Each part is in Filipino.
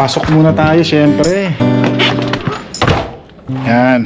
Pasok muna tayo syempre. Yan.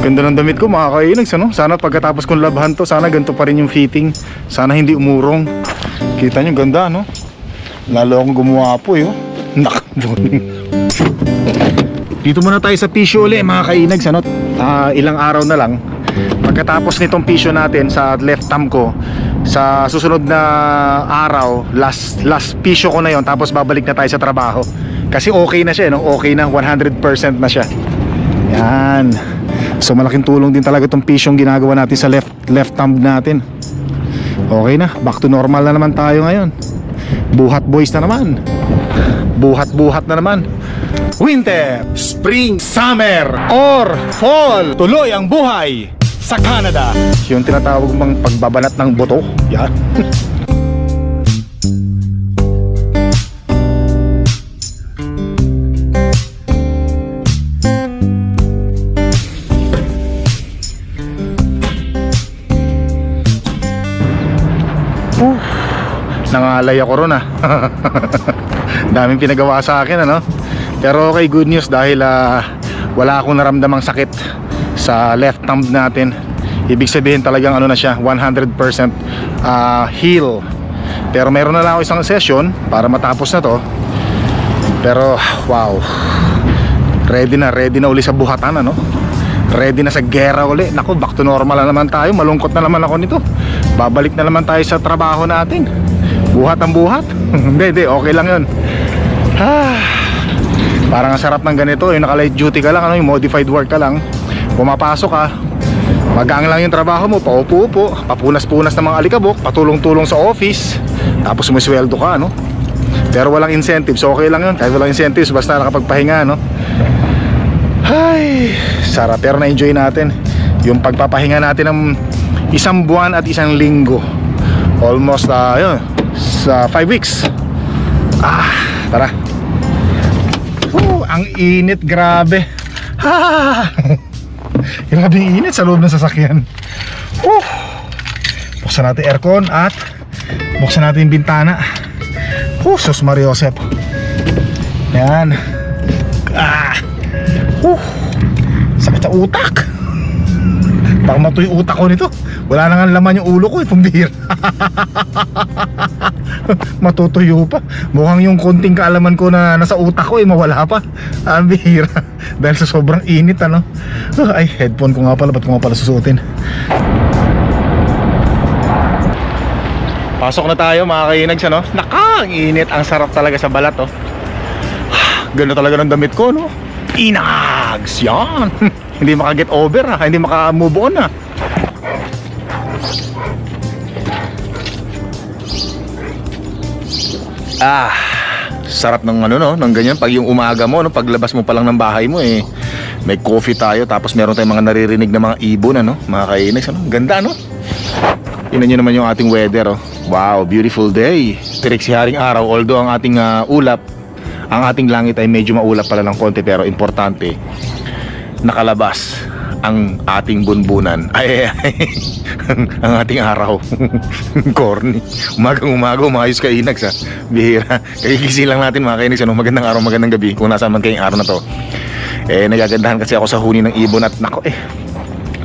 Ganda ng damit ko mga kainags, ano? Sana pagkatapos kong labhan to, sana ganito pa rin yung fitting. Sana hindi umurong. Kita nyo, ganda, no? Lalo akong gumawa po, eh. Dito muna tayo sa pisyo ulit mga kainags, ano? Ilang araw na lang. Pagkatapos nitong pisyo natin sa left thumb ko, sa susunod na araw, last pisyo ko na yon, tapos babalik na tayo sa trabaho. Kasi okay na siya, no? Okay na, 100% na siya. Yan. So malaking tulong din talaga itong pisyong ginagawa natin sa left thumb natin. Okay na, back to normal na naman tayo ngayon. Buhat boys na naman. Buhat na naman. Winter, spring, summer, or fall, tuloy ang buhay sa Canada. Yung tinatawag mong pagbabanat ng boto. Yan. Nangalay ako ron, daming pinagawa sa akin, ano? Pero okay, good news dahil wala akong naramdamang sakit sa left thumb natin. Ibig sabihin talagang ano na siya, 100% heal. Pero meron na lang ako isang session para matapos na to. Pero wow, ready na uli sa buhatan, ano? Ready na sa gera uli. Naku, back to normal na naman tayo. Malungkot na naman ako nito. Babalik na naman tayo sa trabaho natin. Buhat ang buhat. Hindi, okay lang yun. Parang ang sarap ng ganito, yung naka-light duty ka lang, ano, yung modified work ka lang. Pumapasok ka, magaan lang yung trabaho mo, paupo-upo, papunas-punas ng mga alikabok, patulong-tulong sa office, tapos sumisweldo ka, no? Pero walang incentives, so okay lang yun. Kahit walang incentives, basta nakapagpahinga, no? Ay, sarap. Pero na-enjoy natin yung pagpapahinga natin ng isang buwan at isang linggo. Almost, yun, sa 5 weeks. Tara. Ang init, grabe. Grabe yung init sa loob ng sasakyan. Buksan natin aircon at buksan natin yung bintana. Sus Mariosep. Yan. Sakit sa utak. Baka matuloy utak ko nito. Wala na nga laman yung ulo ko, pumbihira. Matutuyo pa. Mukhang yung konting kaalaman ko na nasa utak ko mawala pa. Ang bihira. Dahil sa sobrang init, ano. Ay, headphone ko nga pala. Ba't ko nga pala susuotin? Pasok na tayo mga kainags, ano. Naka, ang init. Ang sarap talaga sa balat, oh. Ganda talaga ng damit ko, no. Inags, yan. Hindi maka-get over, ha. Hindi maka-move on, ha. Sarap ng ano, no, ng ganyan. Pag yung umaga mo, no, paglabas mo pa lang ng bahay mo, may coffee tayo, tapos meron tayong mga naririnig na mga ibon, ano, mga kainags, ano. Ganda, no. Tingnan nyo naman yung ating weather, oh. Wow, beautiful day. Tirik si haring araw. Although ang ating ulap, ang ating langit ay medyo maulap pala ng konti, pero importante, nakalabas ang ating bunbunan. Ang ating araw. Corny. Umagang-umaga, umayos ka inags, ha. Bihira. Kagigising lang natin mga kainags, ano. Magandang araw, magandang gabi kung nasaan man kayong araw na to. Nagagandahan kasi ako sa huni ng ibon. At nako,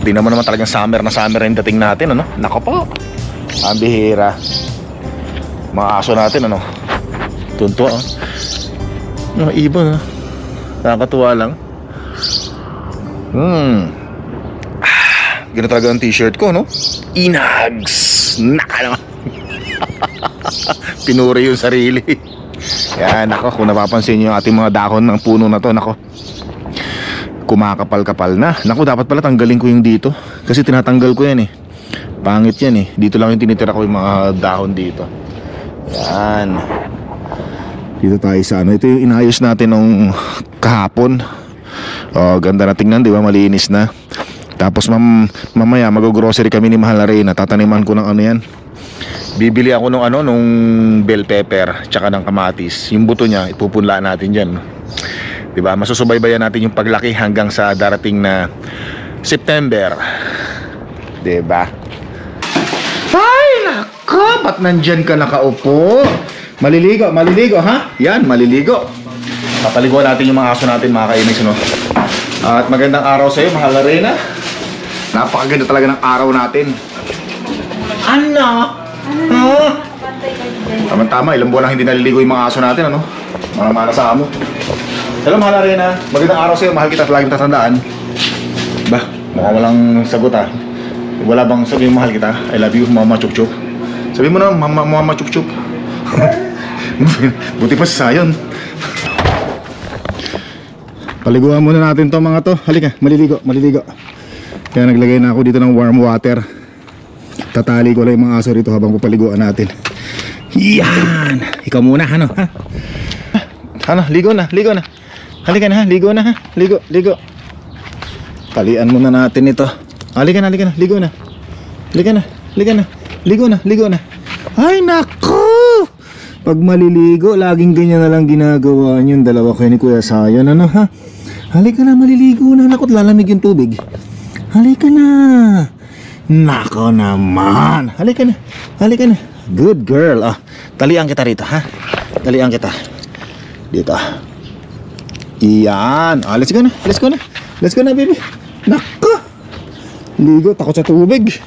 di naman talagang summer na yung dating natin, ano. Nako po, ang bihira. Mga aso natin, ano. Tunto, oh. Mga ibon, ha. Nakakatuwa lang. Gano'n talaga ang t-shirt ko, no? Inags! Naka naman. Pinuri yung sarili. Yan, nako, kung napapansin nyo yung ating mga dahon ng puno na to, nako, kumakapal-kapal na. Nako, dapat pala tanggalin ko yung dito. Kasi tinatanggal ko yan, pangit yan, Dito lang yung tinitira ko yung mga dahon dito. Yan. Dito tayo sa ano. Ito yung inayos natin nung kahapon. Ganda na tingnan, di ba? Malinis na. Tapos mamaya mag-grocery kami ni Mahal na Reyna. Tataniman ko ng ano yan. Bibili ako nung bell pepper tsaka ng kamatis. Yung buto niya ipupunlaan natin dyan, diba? Masusubaybayan natin yung paglaki hanggang sa darating na September, diba? Ay nako, ba't nandyan ka nakaupo? Maliligo ha? Yan, maliligo. Papaliguan natin yung mga aso natin, mga kainis, no? At magandang araw sa'yo, mahal na Reyna. Napakaganda talaga ng araw natin. Ano? Tama-tama, ilang buwan lang hindi naliligo yung mga aso natin, ano? Mana-mana sa amo. Hello, mahal na Reyna. Magandang araw sa'yo, mahal kita at laging tatandaan. Bah, mukhang walang sagot ha. Wala bang sabihin mahal kita? I love you, Mama Chup Chup. Sabihin mo na, Mama Chup Chup. Buti pa sa sayon. Paliguan muna natin to mga to. Halika, maliligo. Kaya naglagay na ako dito ng warm water. Tatali ko lang yung mga aso rito habang papaliguan natin. Yan! Ikaw muna, ano? Ha? Ano? Ligo na. Halika na ha, ligo na ha. Ligo. Talian muna natin ito. Halika na, ligo na. Ligo na. Ay, nako! Pag maliligo, laging ganyan na lang ginagawa niyo. Dalawa kayo ni Kuya Sayon, ano ha? Halika na, maliligo na. Nako't lalamig yung tubig. Halika na. Nako naman. Halika na. Good girl. Talian kita rito, ha? Talian kita. Dito. Iyan. Let's go na, baby. Nako. Ligo, takot sa tubig.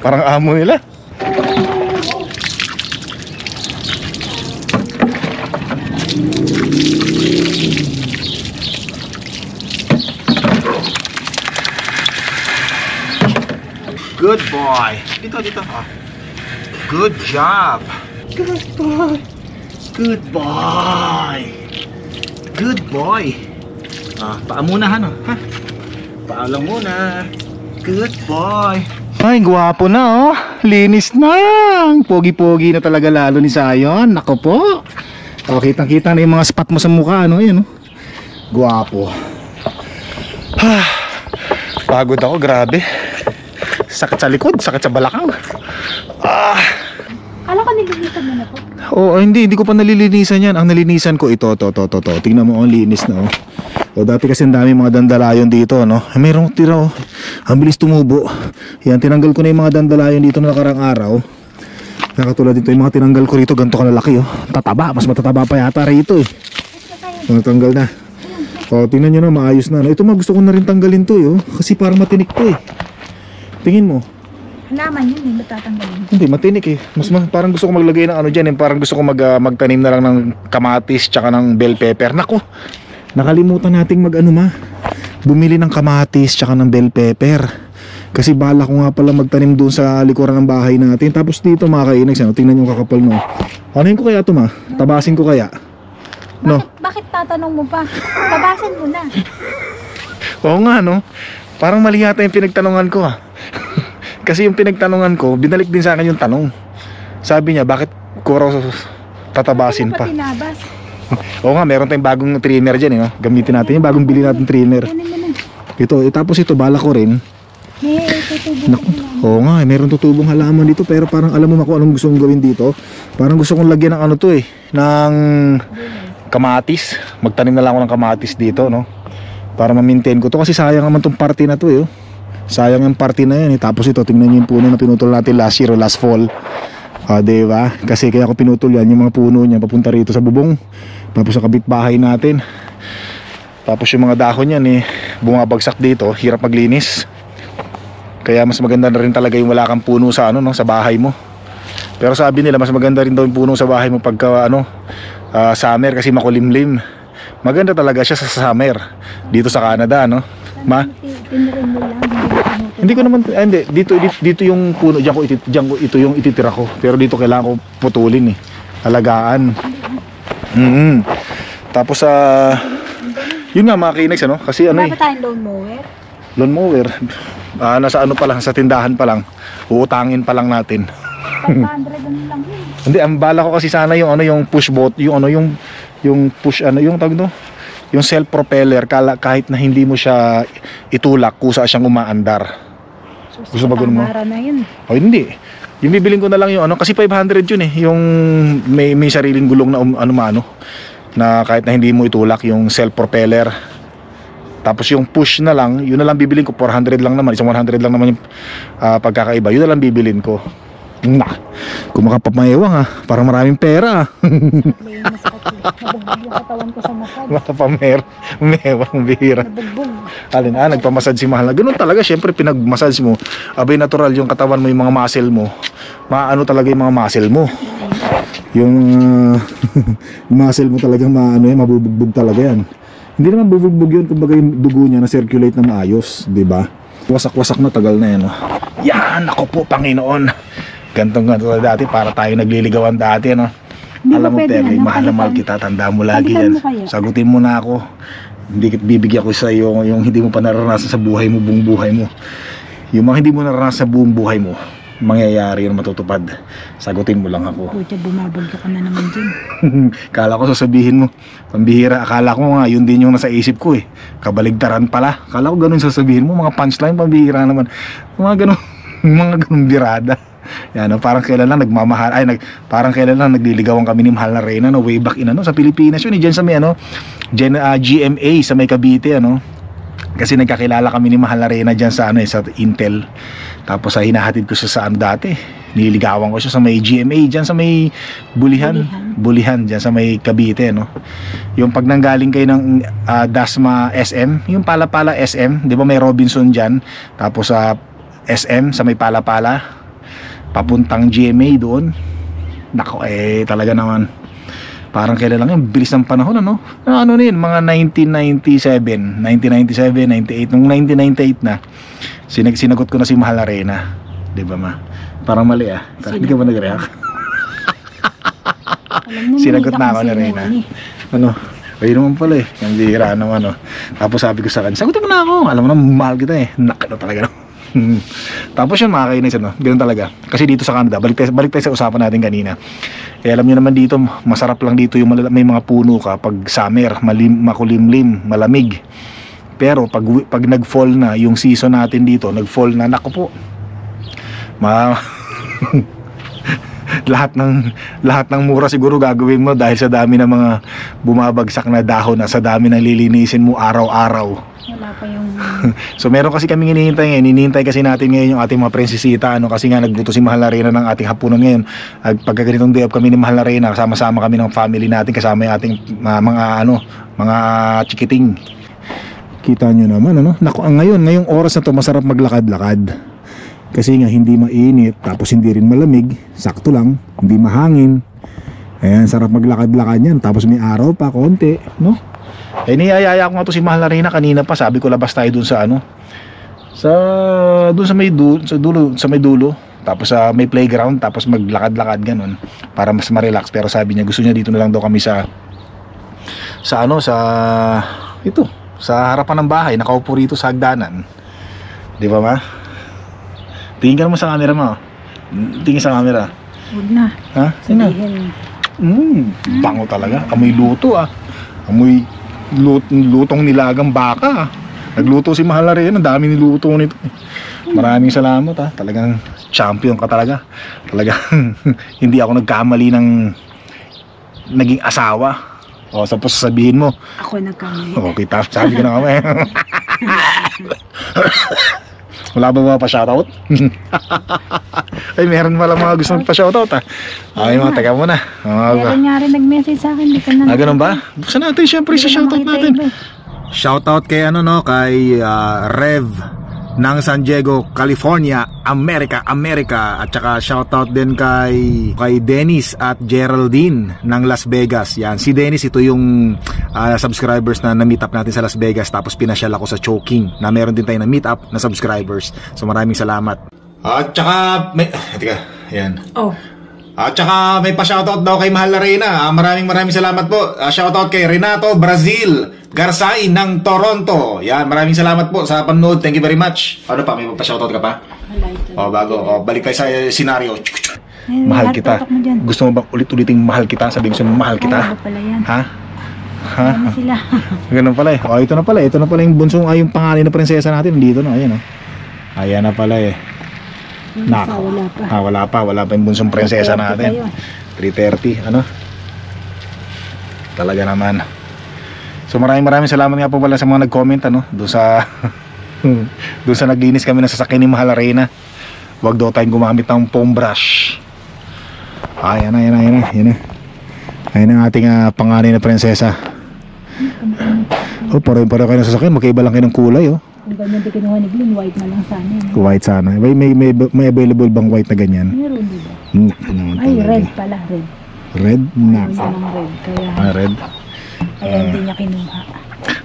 Parang amo nila. Good boy. Dito. Good job. Good boy. Paa muna ha. Paa lang muna. Good boy. Ay, gwapo na oh. Linis na. Pogi-pogi na talaga lalo ni Sayon. Nako po. Kitang-kita na yung mga spot mo sa mukha, ano? Ayan oh. Gwapo. Pagod ako, grabe. Sakit sa likod, sakit sa balakang. Alam ko nilinisan mo na po. Oo, hindi ko pa nalilinisan yan. Ang nalinisan ko ito. Tingnan mo, ang linis na oh. Dati kasi ang dami mga dandalayon dito, no? Mayroong tira oh. Ang bilis tumubo. Yan, tinanggal ko na yung mga dandalayon dito na nakarang araw. Nakatulad dito yung mga tinanggal ko rito, ganito kalalaki oh. Tataba, mas matataba pa yata rito eh. Natanggal na. Tingnan nyo na, maayos na. Ito gusto ko na rin tanggalin to oh. Kasi parang matinik to eh. Tingin mo. Halaman yun eh, ba't tatanggalin? Hindi, matinik eh. Parang gusto ko maglagay ng ano dyan eh. Parang gusto ko magtanim na lang ng kamatis tsaka ng bell pepper. Nako, nakalimutan nating bumili ng kamatis tsaka ng bell pepper. Kasi bala ko nga pala magtanim doon sa likuran ng bahay natin. Tapos dito mga kainags, tingnan yung kakapal no. Ano yun ko kaya ito Tabasin ko kaya? No? Bakit tatanong mo pa? Tabasin mo na. Oo nga no. Parang mali yata yung pinagtanungan ko Kasi yung pinagtanungan ko, binalik din sa akin yung tanong. Sabi niya, bakit ko raw tatabasin pa? Tinabas. Oo nga, meron tayong bagong trimmer dyan no? Gamitin natin yung bagong bili natin trimmer. Ito, tapos ito, bala ko rin. May tutubong Oo nga, meron tutubong halaman dito. Pero parang alam mo na kung anong gusto kong gawin dito. Parang gusto kong lagyan ng ng kamatis. Magtanim na lang ako ng kamatis dito, no? Para ma-maintain ko to. Kasi sayang naman tong party na to eh. Sayang yung party na yan eh. Tapos ito, tingnan nyo yung puno na pinutol natin last year o last fall. Diba? Kasi kaya ako pinutol yan, yung mga puno niya papunta rito sa bubong. Tapos sa kapitbahay natin. Tapos yung mga dahon yan eh, bumabagsak dito, hirap maglinis. Kaya mas maganda na rin talaga yung wala kang puno sa sa bahay mo. Pero sabi nila mas maganda rin daw yung puno sa bahay mo pagka summer kasi makulimlim. Maganda talaga siya sa summer dito sa Canada, no? Tinirin mo lang, hindi ko naman hindi dito yung puno diyan ko ito yung ititira ko. Pero dito kailangan ko putulin eh. Alagaan. Tapos yun nga mga kinags kasi Wala ba tayong lawn mower. Nasa pa lang, sa tindahan pa lang. Uutangin pa lang natin. 500 lang yun. Hindi, ang bala ko kasi sana yung yung push boat, yung push yung tawag no? Yung self propeller kahit na hindi mo siya itulak kusa siyang umaandar. Gusto ba ganun mo? Na yun. Hindi. Yung bibilin ko na lang yung kasi 500 yun eh. Yung may sariling gulong na na kahit na hindi mo itulak yung self propeller. Tapos yung push na lang, yun na lang bibilin ko. 400 lang naman, isang 100 lang naman yung pagkakaiba. Yun na lang bibilin ko. Nah, kung makapapayawang ha, parang maraming pera. May masakit. Nabugbog yung katawan ko sa massage. Mewang bihira. Nabugbog. Alin, nagpamassage si Mahal. Ganun talaga, syempre pinag-massage mo. Abay natural yung katawan mo, yung mga muscle mo. Maano talaga yung mga muscle mo. Yung muscle mo talagang mabubugbog talaga yan. Hindi naman bubugbog yun, kumbaga yung dugo niya na circulate na maayos, di ba? Wasak-wasak na, tagal na yan. Yan, ako po, Panginoon. Gantong-ganto dati, para tayo nagliligawan dati, ano? Hindi Alam mo mo, pwede, Terry, ano, mahal na mahal palitan. kita, tanda mo lagi Palitan yan. mo kaya? Sagutin mo na ako. Hindi bibigyan ko sa iyo yung hindi mo pa naranasan sa buhay mo, buong buhay mo. Yung mga hindi mo naranasan sa buong buhay mo, mangyayari yun, matutupad. Sagutin mo lang ako. Pucha, bumabagyo ka na naman dyan. Kala ko sasabihin mo, pambihira. Akala ko nga, yun din yung nasa isip ko eh. Kabaligtaran pala. Kala ko ganun sasabihin mo, mga punchline, pambihira naman. Mga ganun, mga ganun birada. Yan, no? Parang kailan lang nagmamahal, parang kailan lang nagliligawan kami ni Mahal na Reyna, no? Way back in, sa Pilipinas yun, dyan sa may, GMA, sa may Cavite, kasi nagkakilala kami ni Mahal na Reyna dyan sa, sa Intel. Tapos hinahatid ko siya sa dati. Nililigawan ko siya sa may GMA, dyan sa may Bulihan, dyan sa may Cavite, Yung pag nanggaling kayo ng Dasma SM, yung Palapala SM, di ba may Robinson dyan, tapos sa SM, sa may Palapala, papuntang GMA doon. Nako, talaga naman. Parang kailan lang yun, bilis ng panahon, Ano yun, mga 1997, 98, nung 1998 na, sinagot ko na si Mahal na Reyna. Di ba, ma? Parang mali, Hindi ka ba nag-react? Sinagot na ako ni Reyna. Ayun naman pala yung bihira naman, Tapos sabi ko sa kanya, sagutin mo na ako. Alam mo na, mahal kita Nakano talaga, Tapos yun, mga kainis, ganun talaga. Kasi dito sa Canada, balik tayo sa usapan natin kanina. Alam nyo naman dito, masarap lang dito yung may mga puno ka pag summer, makulimlim, malamig. Pero pag nag-fall na yung season natin dito, nag-fall na, naku po, lahat ng mura siguro gagawin mo dahil sa dami ng mga bumabagsak na dahon na sa dami ng lilinisin mo araw-araw. Wala pa yung... So meron kasi kaming hinihintay kasi natin ngayon yung ating mga prinsesita, kasi nga nagluto si Mahal na Reyna ng ating hapunan ngayon. Pagka ganitong day off kami ni Mahal na Reyna, kasama-sama kami ng family natin, kasama yung ating mga chikiting. Kita nyo naman, Naku, ngayong oras na to masarap maglakad-lakad. Kasi nga hindi mainit, tapos hindi rin malamig, sakto lang, hindi mahangin. Ayan, sarap maglakad-lakad yan, tapos may araw pa konti, niyayaya ko nga to si Mahal na Reyna kanina pa, sabi ko labas tayo dun sa dun sa may dulo, tapos may playground, tapos maglakad-lakad ganun para mas ma-relax. Pero sabi niya gusto niya dito na lang daw kami sa harapan ng bahay, nakaupo rito sa hagdanan. Di ba, ma? Tingin ka naman sa camera mo. Tingin sa camera. Huwag na. Ha? Sabihin. Bango talaga. Amoy luto, Amoy lutong nilagang baka. Nagluto si Mahal na Reyna, dami niluto nito. Maraming salamat, Talagang champion ka talaga. Talagang hindi ako nagkamali ng naging asawa. Tapos sabihin mo, Ako nagkamali. okay, sabi ko na kami. Wala ba pa-shoutout? Ay, meron pala mga gusto pa-shoutout, Ay, mga taga mo na. Meron nga rin nag-message sa akin, di ka na. Ganun ba? Buksan natin, syempre, sa shoutout natin. Shoutout kay kay Rev ng San Diego, California, America. At saka shoutout din kay Dennis at Geraldine ng Las Vegas. Yan, si Dennis, ito yung subscribers na na-meet up natin sa Las Vegas, tapos pinasyal ako sa Choking na meron din tayo na meet up na subscribers. So maraming salamat. At saka yan. At saka may pa-shoutout daw kay Mahal na Reyna. Maraming salamat po. Shoutout kay Renato Brazil Garsay ng Toronto. Yan, maraming salamat po sa panonood. Thank you very much. Ano pa? May pa-shoutout ka pa? Balik tayo sa senaryo. Mahal kita. Gusto mo bang ulit-uliting mahal kita? Sabihin ko mahal kita. Ha? Ano sila? Ganun pala ito na pala yung bunsong yung pangalan na prinsesa natin. Dito ayan Ayan na pala Wala pa yung bunsong prinsesa natin. 3:30 Talaga naman. So maraming salamat nga po pala sa mga nag-comment doon sa naglinis kami ng sasakyan ni Mahal na Reyna. Huwag daw tayong gumamit ng foam brush. Ayan na, yan na, yan na, yan na. Ayan ang ating panganay na prinsesa. Oh, pareho kayo ng sasakyan. Magkaiba lang kayo ng kulay, oh. Kung ganyan di kinuha ni Glenn, white na lang sana. White sana. May available bang white na ganyan? Meron, di ba? Ay, Talaga. red pala, red. Red? Ayaw niya ng red. Kaya, Red? kaya hindi niya kinuha.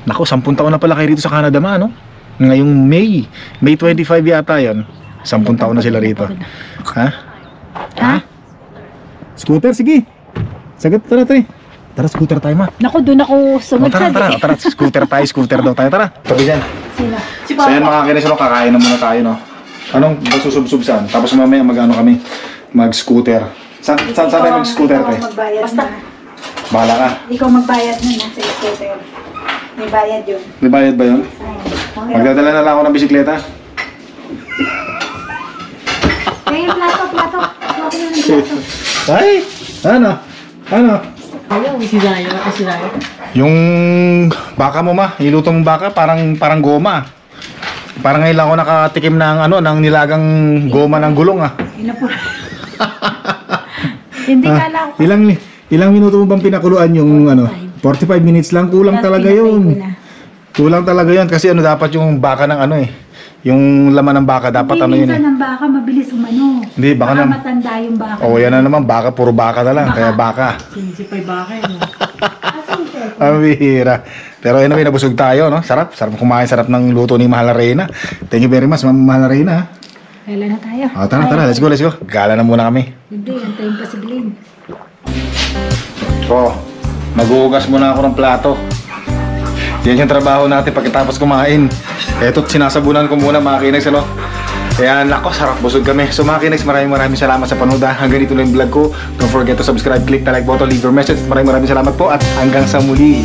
Naku, 10 taon na pala kayo rito sa Canada, ma, no? Ngayong May 25 yata yon. 10 taon na sila rito. Ha? Ha? Scooter, sige. Sagat, tara, tara. Tara, scooter tayo, ma. Naku, doon ako O, sumagsabi. tara, scooter tayo, scooter daw tayo, tara. Tabi dyan. Sino? Si So yan mga kinis, no, kakain na muna tayo, no? Anong basusubsub saan? Tapos mamaya mag-ano kami, mag-scooter. Saan tayo mag-scooter, te? Basta. Bahala ka. Ikaw magbayad na sa scooter. May bayad yun. May bayad ba yun? Okay. Magdadala na lang ako ng bisikleta. Kaya yung plato. Plato yun ng plato. Ay! Ano? Ayaw, si Zayo. Yung baka mo, ma, iluto mong baka, parang goma. Parang ngayon lang ako nakatikim ng nilagang goma ng gulong, ah. Ina po. Hindi kala ko. Ilang minuto mo bang pinakuluan yung 45 minutes lang, kulang talaga yun. Kulang talaga yun kasi dapat yung baka ng yung laman ng baka dapat Hindi, yun eh. minsan ang baka mabilis umano. Hindi, baka matanda yung baka. Oh, yan na naman, baka puro baka na lang, kaya baka. Sinisipay baka yun. Ang bihira. Pero anyway, nabusog tayo, no? Sarap kumain, sarap ng luto ni Mahal na Reyna. Thank you very much, Mahal na Reyna. Kailan na tayo? Oh, tara, let's go. Gala na muna kami. Hindi, antayin pa si Glenn. So, maghuhugas muna ako ng plato. Yan yung trabaho natin pagkatapos kumain. Eto't sinasabunan ko muna mga kinex, ano? Kaya nako, sarap busog kami. So mga kinex, maraming salamat sa panood. Hanggang dito lang yung vlog ko. Don't forget to subscribe, click the like button, leave your message. Maraming salamat po at hanggang sa muli.